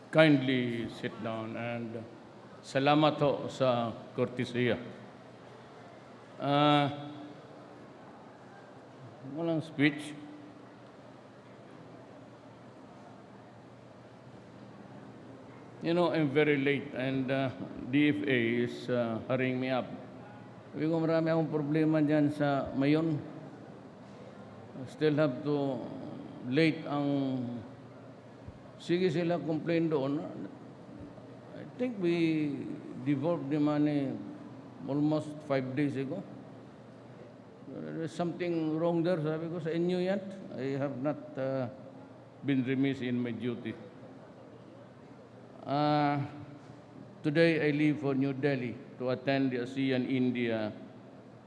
Kindly sit down and salamat ho sa kortesiya. Ah, walang speech. You know, I'm very late and DFA is hurrying me up. Sabi ko, marami akong problema dyan sa Mayon. Still have to late ang sige sila complain doon. I think we devolved the money almost 5 days ago. There's something wrong there, sabi ko sa inyo yan. I have not been remiss in my duty. Today I leave for New Delhi to attend the ASEAN-India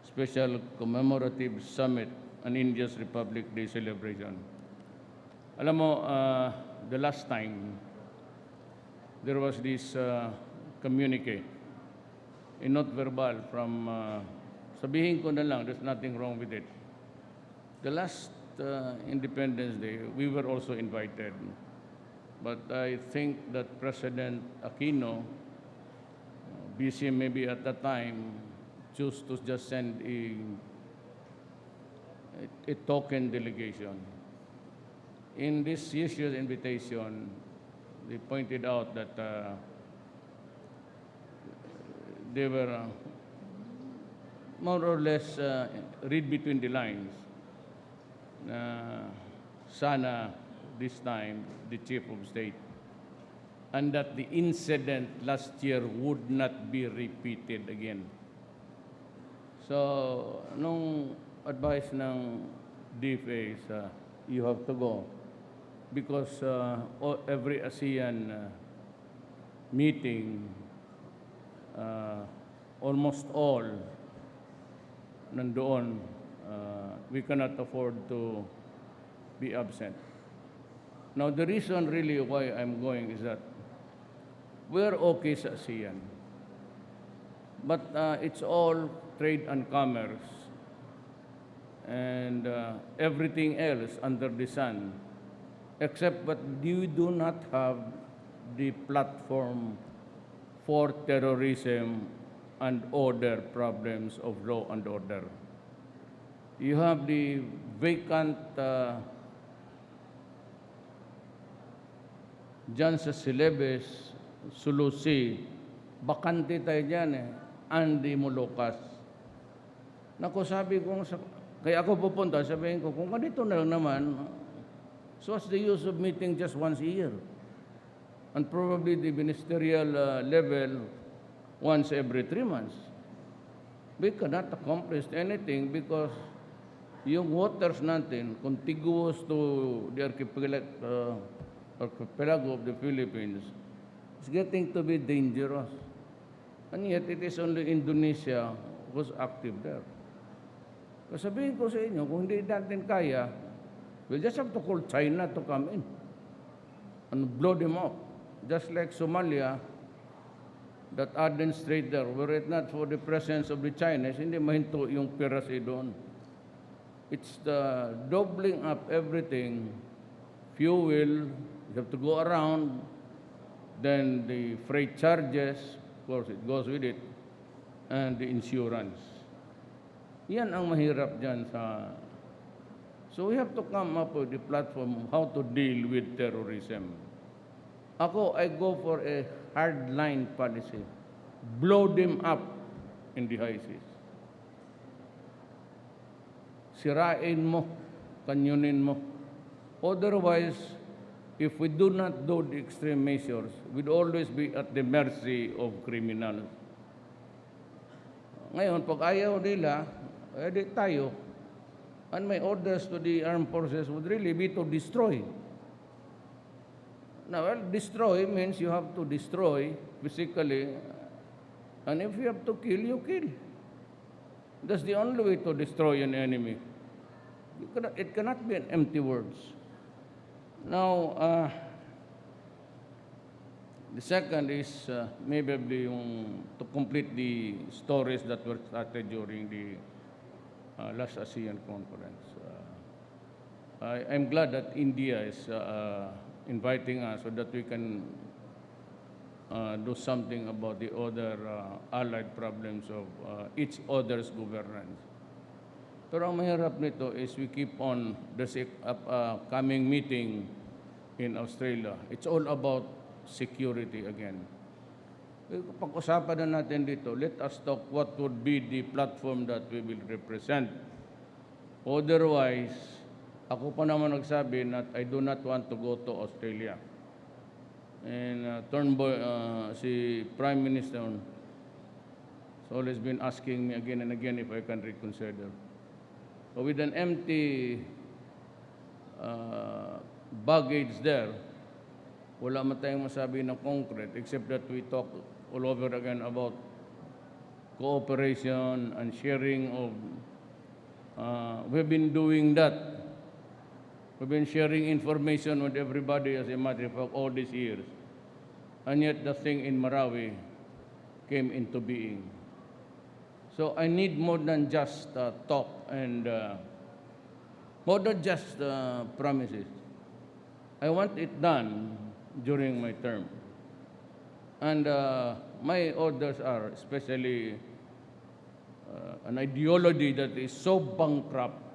Special Commemorative Summit on India's Republic Day celebration. Alam mo, the last time, there was this communique, a note verbal from, sabihin ko na lang, there's nothing wrong with it. The last Independence Day, we were also invited. But I think that President Aquino, busy maybe at the time, chose to just send a token delegation. In this year's invitation, they pointed out that they were more or less read between the lines. Sana this time the Chief of State, and that the incident last year would not be repeated again. So, nung advice ng DFA is you have to go because every ASEAN meeting, almost all nandoon, we cannot afford to be absent. Now, the reason really why I'm going is that we're okay sa ASEAN, but it's all trade and commerce and everything else under the sun, except that we do not have the platform for terrorism and other problems of law and order. You have the vacant dyan sa Celebes, Sulusi, bakante tayo dyan Andy Molucas. Naku, sabi ko, kaya ako pupunta, sabihin ko, kung ganito na lang naman, so what's the use of meeting just once a year? And probably the ministerial level once every 3 months. We cannot accomplish anything because yung waters natin, contiguous to the archipelago of the Philippines, is getting to be dangerous. And yet, it is only Indonesia who's active there. Sabihin ko sa inyo, kung hindi natin kaya, we just have to call China to come in and blow them up. Just like Somalia, that Aden Strait there, were it not for the presence of the Chinese, hindi mahinto yung piracy doon. It's the doubling up everything, fuel, you have to go around, then the freight charges, of course it goes with it, and the insurance. Yan ang mahirap dyan sa... So we have to come up with a platform how to deal with terrorism. Ako, I go for a hardline policy. Blow them up in the high seas. Sirain mo, kanyunin mo. Otherwise, if we do not do the extreme measures, we'd always be at the mercy of criminals. Ngayon, pag ayaw nila, edi tayo. And my orders to the armed forces would really be to destroy. Now, well, destroy means you have to destroy physically, and if you have to kill, you kill. That's the only way to destroy an enemy. It cannot be an empty words. Now, the second is maybe to complete the stories that were started during the last ASEAN conference. I'm glad that India is inviting us so that we can do something about the other allied problems of each other's governance. Pero ang mahirap nito is we keep on the coming meeting in Australia. It's all about security again. Pag-usapan na natin dito, let us talk what would be the platform that we will represent. Otherwise, ako pa naman nagsabi that I do not want to go to Australia. And si Prime Minister has always been asking me again and again if I can reconsider. But with an empty baggage there, wala man tayong masabi ng concrete except that we talk all over again about cooperation and sharing of we've been doing that. We've been sharing information with everybody as a matter of fact all these years. And yet the thing in Marawi came into being. So I need more than just talk and more than just promises. I want it done during my term. And my orders are especially an ideology that is so bankrupt,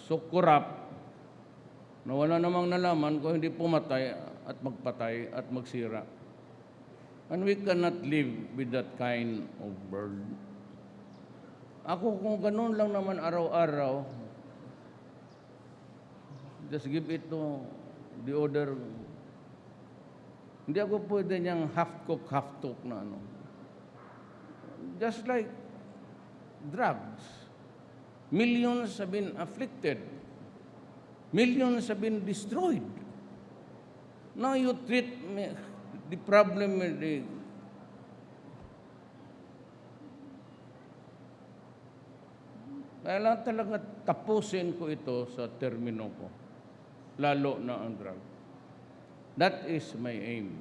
so corrupt, na wala namang nalaman kung hindi pumatay at magpatay at magsira. And we cannot live with that kind of burden. Ako kung ganun lang naman araw-araw, just give it to the order. Hindi ako pwede niyang half-cook, half-talk na ano. Just like drugs. Millions have been afflicted. Millions have been destroyed. Now you treat the problem with the kailangan talaga tapusin ko ito sa termino ko. Lalo na ang drug. That is my aim.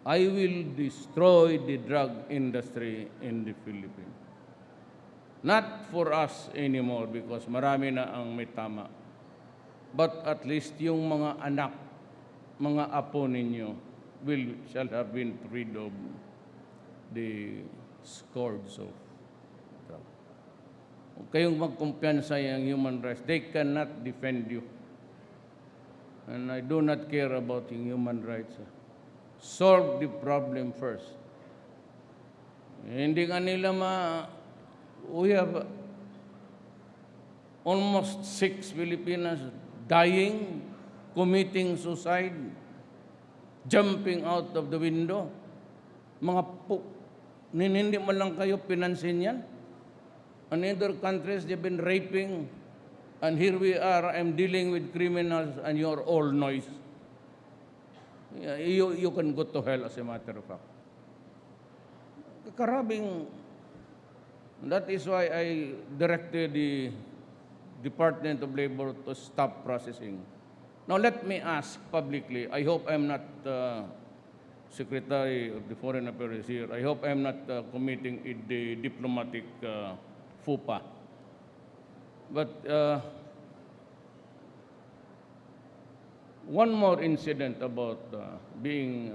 I will destroy the drug industry in the Philippines. Not for us anymore because marami na ang may tama. But at least yung mga anak, mga apo ninyo shall have been freed of the scourge of drug. Huwag kayong magkumpiyansa yung human rights. They cannot defend you. And I do not care about yung human rights. Solve the problem first. Hindi nga nila we have almost 6 Filipinas dying, committing suicide, jumping out of the window. Hindi mo lang kayo pinansin yan. In other countries, they've been raping. And here we are, I'm dealing with criminals and you're all noise. You can go to hell as a matter of fact. Karabing. That is why I directed the Department of Labor to stop processing. Now let me ask publicly, I hope I'm not Secretary of the Foreign Affairs here, I hope I'm not committing the diplomatic FUPA. But one more incident about being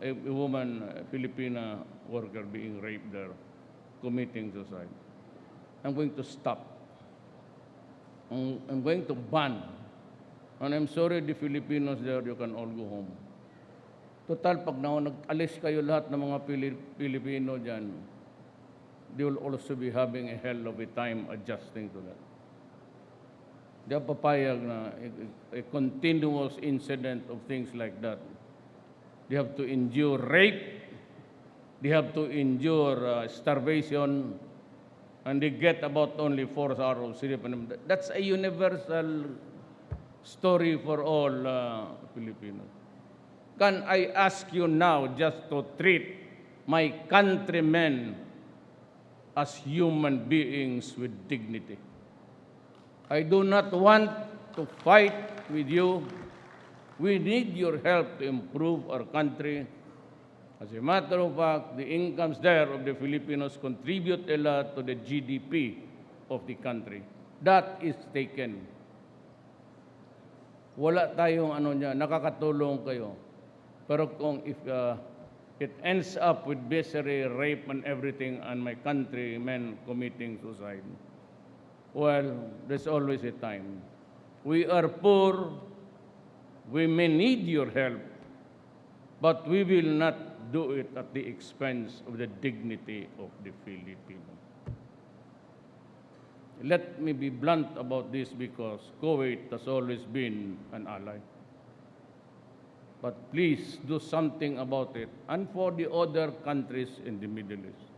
a woman, a Filipina worker being raped there, committing suicide. I'm going to stop. I'm going to ban. And I'm sorry, the Filipinos there, you can all go home. Total, pag nag-alis kayo lahat ng mga Pilipino dyan, they will also be having a hell of a time adjusting to that. Di ba papayag na a continuous incident of things like that. They have to endure rape, they have to endure starvation, and they get about only 4 hours of sleep. That's a universal story for all Filipinos. Can I ask you now just to treat my countrymen as human beings with dignity? I do not want to fight with you. We need your help to improve our country. As a matter of fact, the incomes there of the Filipinos contribute a lot to the GDP of the country. That is taken. Wala tayong nakakatulong kayo. Pero kung if it ends up with misery, rape, and everything, and my countrymen committing suicide, well, there's always a time. We are poor, we may need your help, but we will not do it at the expense of the dignity of the Filipino. Let me be blunt about this because Kuwait has always been an ally. But please do something about it and for the other countries in the Middle East.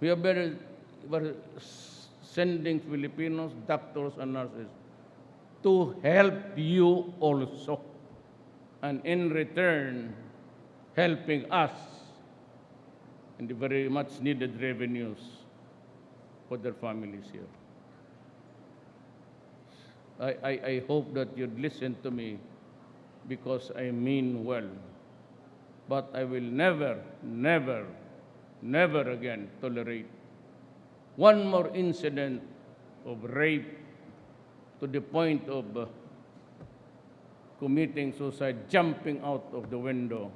We're sending Filipinos, doctors and nurses to help you also. And in return, helping us in the very much needed revenues for their families here. I hope that you'd listen to me because I mean well. But I will never, never, never again tolerate one more incident of rape to the point of committing suicide, jumping out of the window.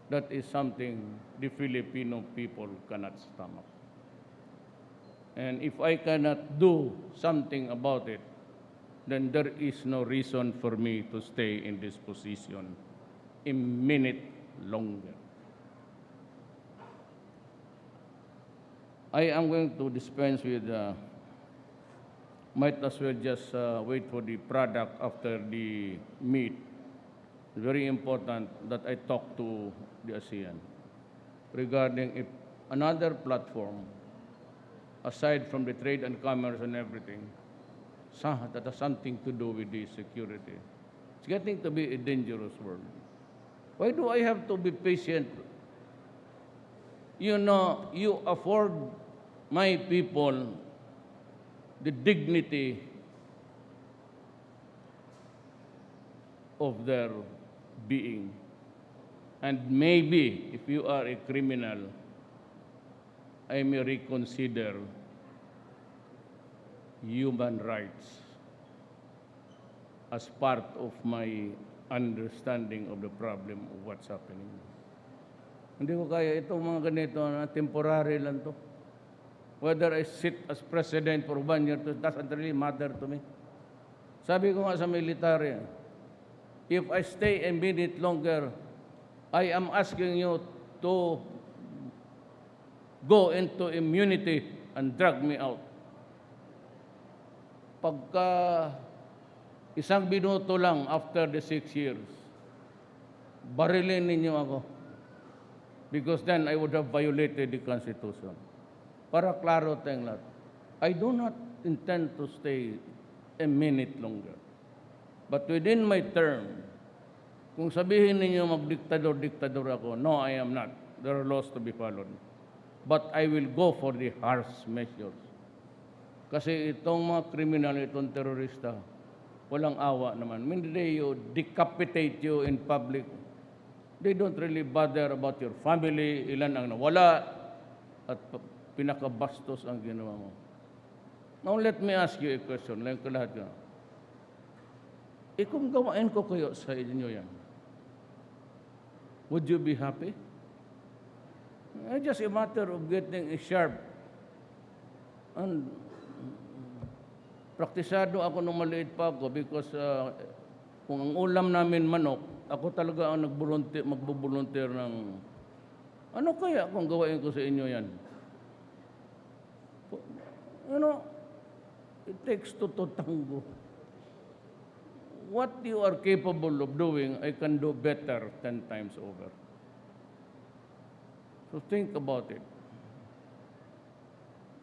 That is something the Filipino people cannot stomach. And if I cannot do something about it, then there is no reason for me to stay in this position a minute longer. I am going to dispense with, might as well just wait for the product after the meet. It's very important that I talk to the ASEAN regarding if another platform, aside from the trade and commerce and everything, that has something to do with the security. It's getting to be a dangerous world. Why do I have to be patient? You know, you afford my people the dignity of their being. And maybe, if you are a criminal, I may reconsider human rights as part of my understanding of the problem of what's happening. Hindi ko kaya itong mga ganito na temporary lang to. Whether I sit as president for 1 year, it doesn't really matter to me. Sabi ko nga sa military, if I stay a minute longer, I am asking you to go into immunity and drag me out. Pagka isang minuto lang after the 6 years, barilin ninyo ako. Because then I would have violated the Constitution. Para klaro tayong lahat. I do not intend to stay a minute longer. But within my term, kung sabihin ninyo magdiktador-diktador ako, no, I am not. There are laws to be followed. But I will go for the harsh measures. Kasi itong mga kriminal, itong terorista, walang awa naman. When they decapitate you in public, they don't really bother about your family, ilan ang nawala, at pinakabastos ang ginawa mo. Now let me ask you a question, lang ko lahat ka. Kung gawain ko kayo sa inyo yan, would you be happy? It's just a matter of getting a sharp. And praktisado ako nung maliit pa ako because kung ang ulam namin manok, ako talaga ang magbo-volunteer ng ano kaya kung gawain ko sa inyo yan? You know, it takes two to tango. What you are capable of doing, I can do better 10 times over. So think about it.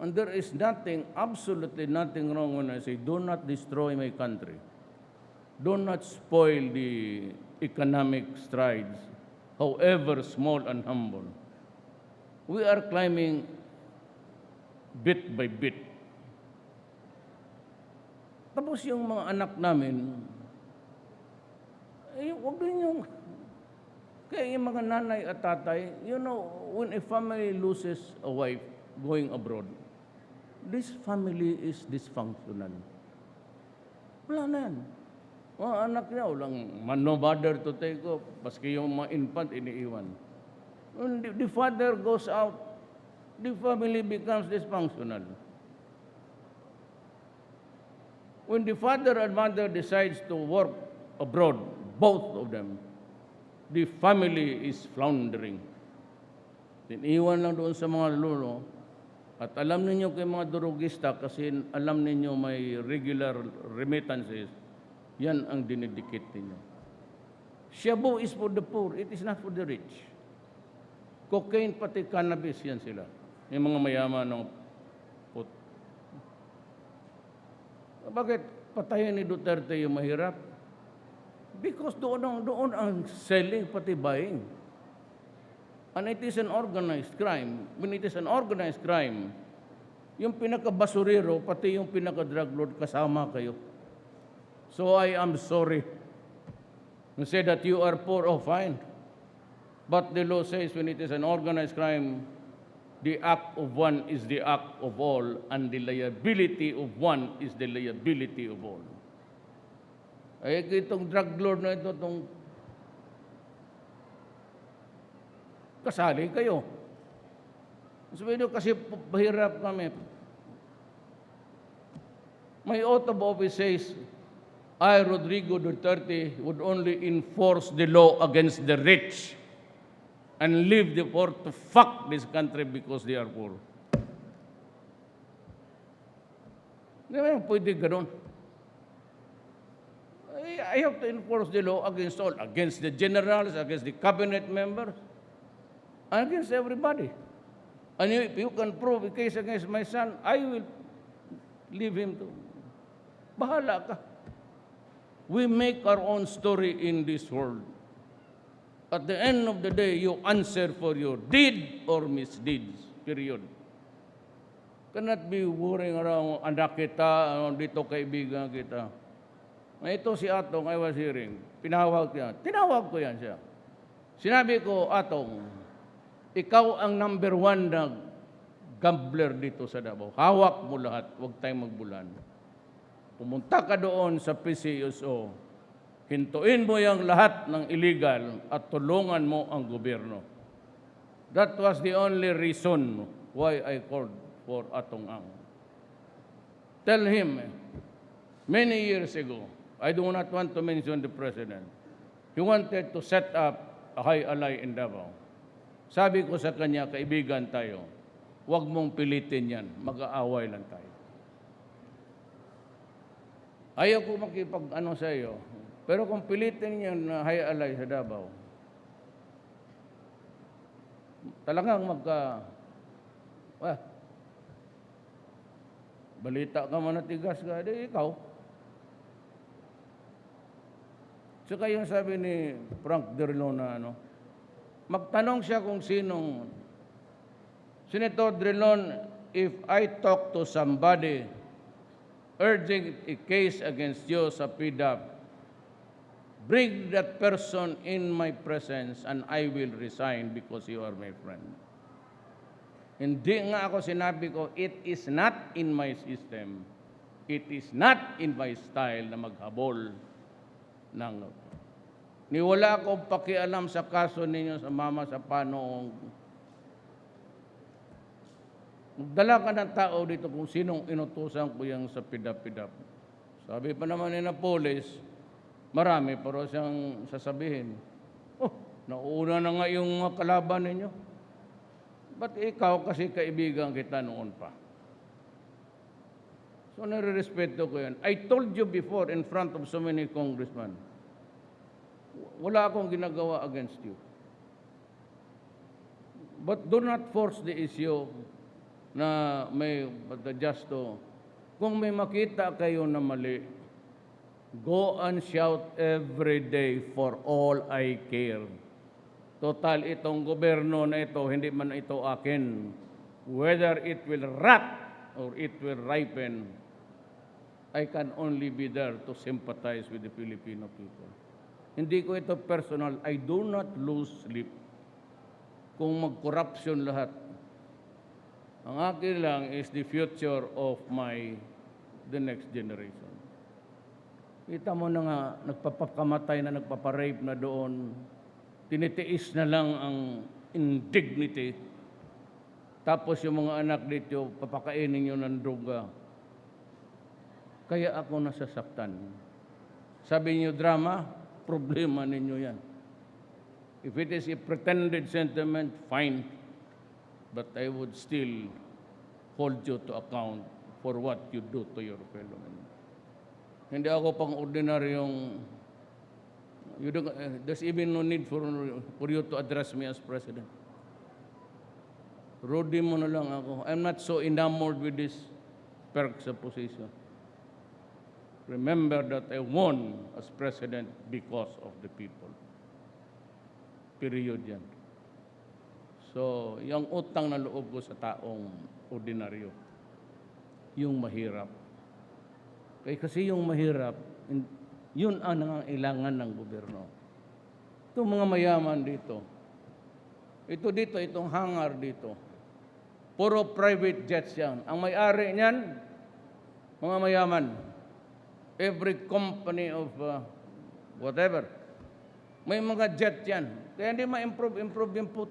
And there is nothing, absolutely nothing wrong when I say, do not destroy my country. Do not spoil the economic strides, however small and humble. We are climbing bit by bit. Tapos yung mga anak namin, huwag din yung, kaya yung mga nanay at tatay, you know, when a family loses a wife going abroad, this family is dysfunctional. Wala na yan. Mga anak niya, walang no mother to take off. Paski yung mga infant, iniiwan. When the father goes out, the family becomes dysfunctional. When the father and mother decides to work abroad, both of them, the family is floundering. Iniwan lang doon sa mga lolo. At alam ninyo kay mga durugista kasi alam ninyo may regular remittances, yan ang dinidikit ninyo. Shabu is for the poor, it is not for the rich. Cocaine pati cannabis, yan sila. Yung mga mayaman ng put. Bakit patayin ni Duterte yung mahirap? Because doon ang selling pati buying. And it is an organized crime. When it is an organized crime, yung pinaka-basurero, pati yung pinaka-drug lord, kasama kayo. So I am sorry. You say that you are poor, oh fine. But the law says when it is an organized crime, the act of one is the act of all, and the liability of one is the liability of all. Ay, itong drug lord na ito, itong kasali kayo. Sabi nyo, kasi mahirap kami. My oath of office says, I, Rodrigo Duterte, would only enforce the law against the rich and leave the poor to fuck this country because they are poor. Hindi ba pwede ganun? I have to enforce the law against all, against the generals, against the cabinet members, against everybody. And if you can prove a case against my son, I will leave him to. Bahala ka. We make our own story in this world. At the end of the day, you answer for your deed or misdeeds. Period. Cannot be worrying around, anak kita, dito kaibigan kita. Ito si Atong, I was hearing, pinawag niya. Tinawag ko yan siya. Sinabi ko, Atong, ikaw ang number 1 na gambler dito sa Davao. Hawak mo lahat, huwag tayong magbulan. Pumunta ka doon sa PCSO, hintuin mo yung lahat ng illegal at tulungan mo ang gobyerno. That was the only reason why I called for Atong Ang. Tell him, many years ago, I do not want to mention the president, he wanted to set up a high alay in Davao. Sabi ko sa kanya, kaibigan tayo, huwag mong pilitin yan, mag-aaway lang tayo. Ayaw ko makipag-ano sa iyo, pero kung pilitin yan na high alay sa Davao, talagang balita ka man natigas ka, di ikaw. Saka yung sabi ni Frank Drilon na magtanong siya kung sinong, Senator Drilon, if I talk to somebody urging a case against you sa PDAP, bring that person in my presence and I will resign because you are my friend. Hindi nga ako sinabi ko, it is not in my system. It is not in my style na maghabol ng niwala akong pakialam sa kaso ninyo sa mama sa Panoong. Magdala ka ng tao dito kung sinong inutusan ko yung sa pidap-pidap. Sabi pa naman ni na polis, marami pero siyang sasabihin. Oh, nauna na nga yung mga kalaban ninyo. Ba't ikaw kasi kaibigan kita noon pa? So nare-respeto ko yan. I told you before in front of so many congressmen, wala akong ginagawa against you. But do not force the issue na may just to. Kung may makita kayo na mali, go and shout every day for all I care. Total, itong gobyerno na ito, hindi man ito akin. Whether it will rot or it will ripen, I can only be there to sympathize with the Filipino people. Hindi ko ito personal. I do not lose sleep kung mag-corruption lahat. Ang akin lang is the future of the next generation. Kita mo na nga, nagpapakamatay na, nagpaparape na doon. Tinitiis na lang ang indignity. Tapos yung mga anak dito, papakainin nyo ng droga. Kaya ako nasasaktan. Sabi niyo drama, problema ninyo yan. If it is a pretended sentiment, fine. But I would still hold you to account for what you do to your fellow men. Hindi ako pang ordinaryong, there's even no need for you to address me as president. Rudy mo na lang ako. I'm not so enamored with this perks of position. Remember that I won as president because of the people. Period yan. So, yung utang na loob ko sa taong ordinaryo, yung mahirap. Kasi yung mahirap, yun ang nangangailangan ng gobyerno. Itong mga mayaman dito, itong hangar dito, puro private jets yan. Ang may-ari niyan, mga mayaman. Every company of whatever, may mga jet yan. Kaya hindi ma-improve yung put.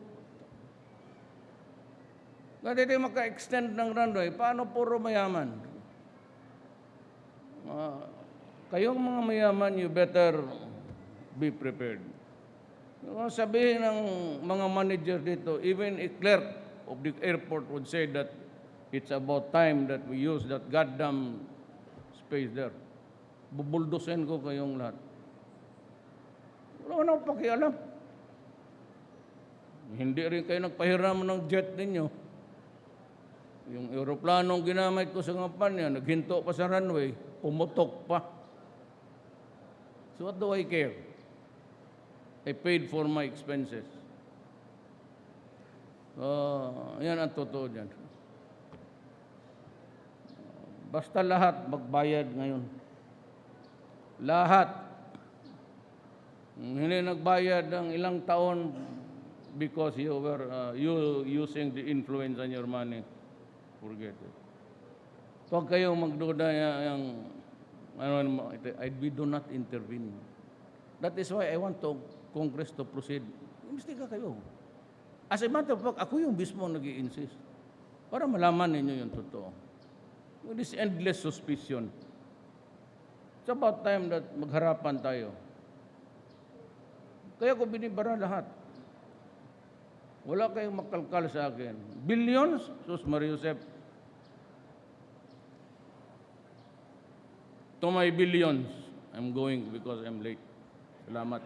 Kaya hindi maka-extend ng runway, paano puro mayaman? Kayong mga mayaman, you better be prepared. Sabihin ng mga manager dito, even a clerk of the airport would say that it's about time that we use that goddamn space there. Bubuldosin ko kayong lahat. Wala akong pakialam. Hindi rin kayo nagpahiram ng jet ninyo. Yung aeroplanong ginamit ko sa kampanya, naghinto pa sa runway, pumutok pa. So what do I care? I paid for my expenses. Yan ang totoo dyan. Basta lahat magbayad ngayon. Lahat. Hindi nagbayad ng ilang taon because you were using the influence on your money. Forget it. Huwag kayong magduda we do not intervene. That is why I want Congress to proceed. Imbestiga kayo. As a matter of fact, ako yung mismo nag-i-insist para malaman ninyo yung totoo. With this endless suspicion. It's about time that magharapan tayo. Kaya ko binibara lahat. Wala kayong makalkal sa akin. Billions? Sus Mariusep. To my billions, I'm going because I'm late. Salamat.